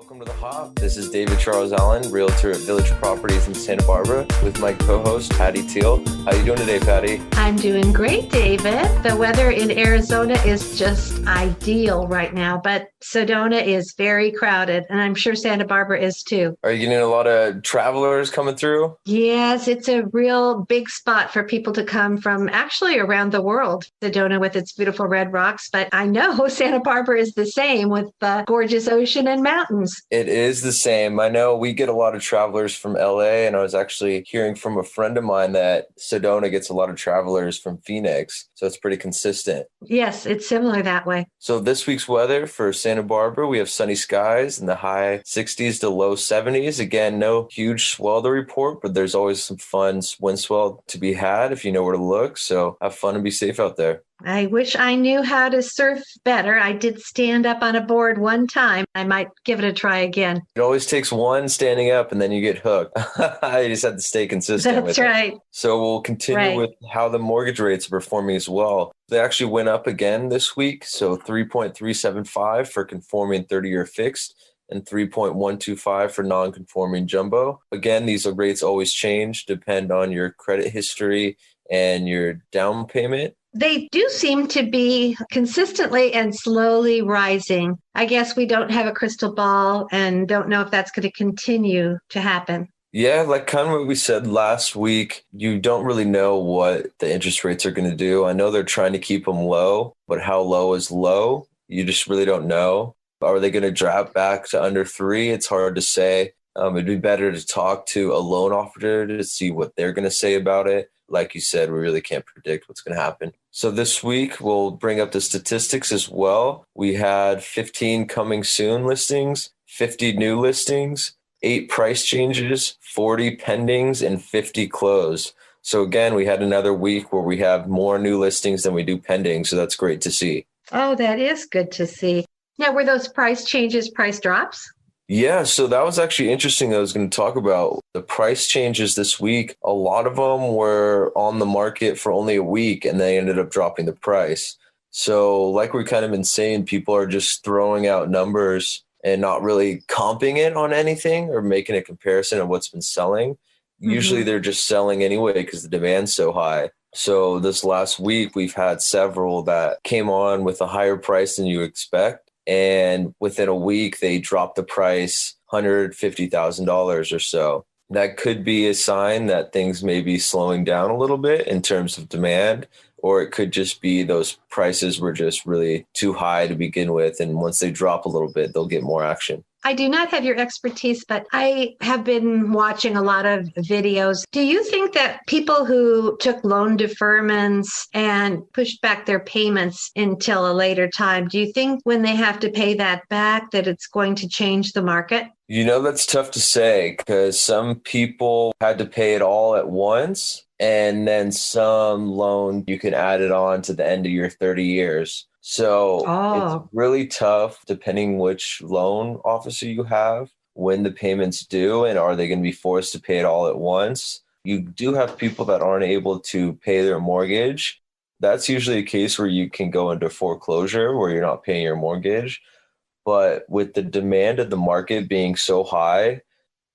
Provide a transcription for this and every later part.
Welcome to The Hop. This is David Charles Allen, realtor at Village Properties in Santa Barbara with my co-host, Patty Teal. How you doing today, Patty? I'm doing great, David. The weather in Arizona is just ideal right now, but Sedona is very crowded, and I'm sure Santa Barbara is too. Are you getting a lot of travelers coming through? Yes, it's a real big spot for people to come from actually around the world. Sedona with its beautiful red rocks, but I know Santa Barbara is the same with the gorgeous ocean and mountains. It is the same. I know we get a lot of travelers from LA, and I was actually hearing from a friend of mine that Sedona gets a lot of travelers from Phoenix. So it's pretty consistent. Yes, it's similar that way. So this week's weather for Santa Barbara, we have sunny skies in the high 60s to low 70s. Again, no huge swell to report, but there's always some fun wind swell to be had if you know where to look. So have fun and be safe out there. I wish I knew how to surf better. I did stand up on a board one time. I might give it a try again. It always takes one standing up and then you get hooked. You just have to stay consistent with it. That's right. So we'll continue with how the mortgage rates are performing as well. They actually went up again this week. So 3.375 for conforming 30-year fixed and 3.125 for non-conforming jumbo. Again, these rates always change, depend on your credit history and your down payment. They do seem to be consistently and slowly rising. I guess we don't have a crystal ball and don't know if that's going to continue to happen. Yeah, like kind of what we said last week, you don't really know what the interest rates are going to do. I know they're trying to keep them low, but how low is low? You just really don't know. Are they going to drop back to under 3? It's hard to say. It'd be better to talk to a loan officer to see what they're going to say about it. Like you said, we really can't predict what's going to happen. So this week, we'll bring up the statistics as well. We had 15 coming soon listings, 50 new listings, 8 price changes, 40 pendings, and 50 closed. So again, we had another week where we have more new listings than we do pending. So that's great to see. Oh, that is good to see. Now, were those price changes price drops? Yeah, so that was actually interesting. I was going to talk about the price changes this week. A lot of them were on the market for only a week and they ended up dropping the price. So like we've kind of been saying, people are just throwing out numbers and not really comping it on anything or making a comparison of what's been selling. Mm-hmm. Usually they're just selling anyway because the demand's so high. So this last week, we've had several that came on with a higher price than you expect. And within a week, they dropped the price $150,000 or so. That could be a sign that things may be slowing down a little bit in terms of demand, or it could just be those prices were just really too high to begin with. And once they drop a little bit, they'll get more action. I do not have your expertise, but I have been watching a lot of videos. Do you think that people who took loan deferments and pushed back their payments until a later time, do you think when they have to pay that back that it's going to change the market? You know, that's tough to say because some people had to pay it all at once. And then some loan, you can add it on to the end of your 30 years. So It's really tough depending which loan officer you have, when the payments due, and are they going to be forced to pay it all at once? You do have people that aren't able to pay their mortgage. That's usually a case where you can go into foreclosure where you're not paying your mortgage. But with the demand of the market being so high,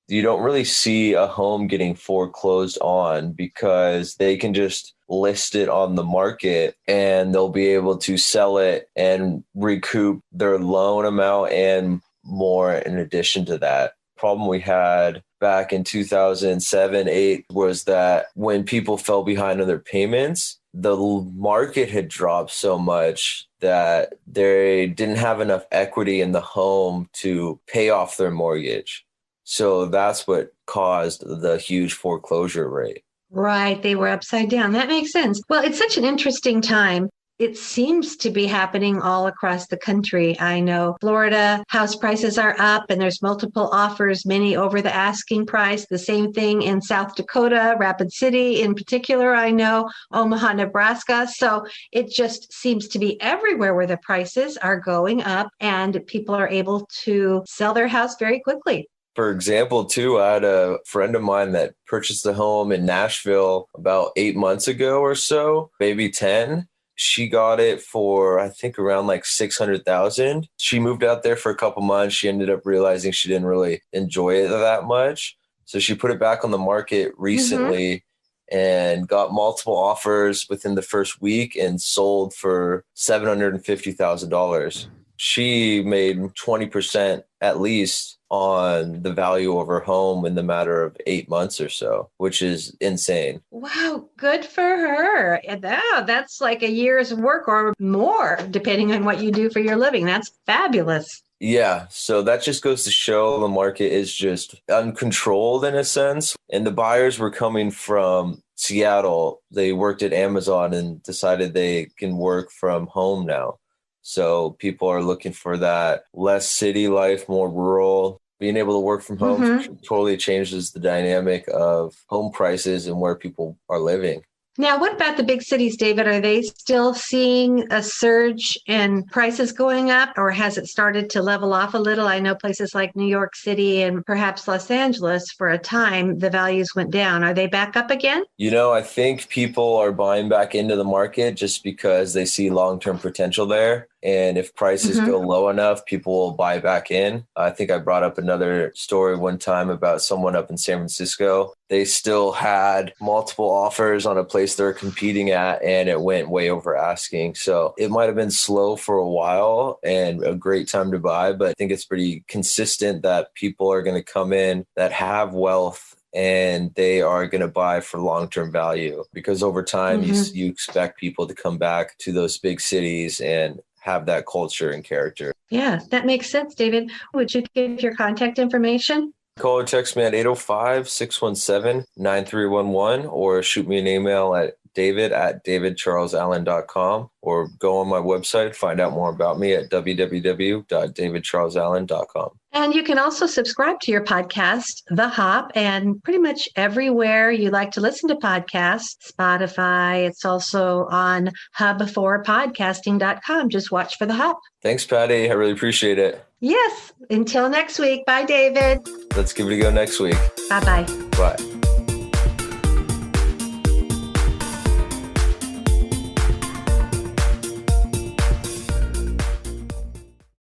you don't really see a home getting foreclosed on because they can just list it on the market and they'll be able to sell it and recoup their loan amount and more in addition to that. Problem we had back in 2007-8 was that when people fell behind on their payments, the market had dropped so much that they didn't have enough equity in the home to pay off their mortgage. So that's what caused the huge foreclosure rate. Right. They were upside down. That makes sense. Well, it's such an interesting time. It seems to be happening all across the country. I know Florida house prices are up and there's multiple offers, many over the asking price. The same thing in South Dakota, Rapid City in particular, I know, Omaha, Nebraska. So it just seems to be everywhere where the prices are going up and people are able to sell their house very quickly. For example, too, I had a friend of mine that purchased a home in Nashville about 8 months ago or so, maybe 10. She got it for, I think, around like 600,000. She moved out there for a couple months. She ended up realizing she didn't really enjoy it that much. So she put it back on the market recently and got multiple offers within the first week and sold for $750,000. She made 20% at least on the value of her home in the matter of 8 months or so, which is insane. Wow, good for her. That's like a year's work or more, depending on what you do for your living. That's fabulous. Yeah, so that just goes to show the market is just uncontrolled in a sense. And the buyers were coming from Seattle. They worked at Amazon and decided they can work from home now. So people are looking for that less city life, more rural. Being able to work from home totally changes the dynamic of home prices and where people are living. Now, what about the big cities, David? Are they still seeing a surge in prices going up, or has it started to level off a little? I know places like New York City and perhaps Los Angeles, for a time, the values went down. Are they back up again? I think people are buying back into the market just because they see long-term potential there. And if prices go low enough, people will buy back in. I think I brought up another story one time about someone up in San Francisco. They still had multiple offers on a place they're competing at, and it went way over asking. So it might have been slow for a while and a great time to buy, but I think it's pretty consistent that people are going to come in that have wealth and they are going to buy for long-term value, because over time you expect people to come back to those big cities and have that culture and character. Yeah, that makes sense, David. Would you give your contact information? Call or text me at 805-617-9311 or shoot me an email at david@davidcharlesallen.com, or go on my website, find out more about me at www.davidcharlesallen.com. And you can also subscribe to your podcast, The Hop, and pretty much everywhere you like to listen to podcasts, Spotify. It's also on hub4podcasting.com. Just watch for The Hop. Thanks, Patty. I really appreciate it. Yes. Until next week. Bye, David. Let's give it a go next week. Bye-bye. Bye.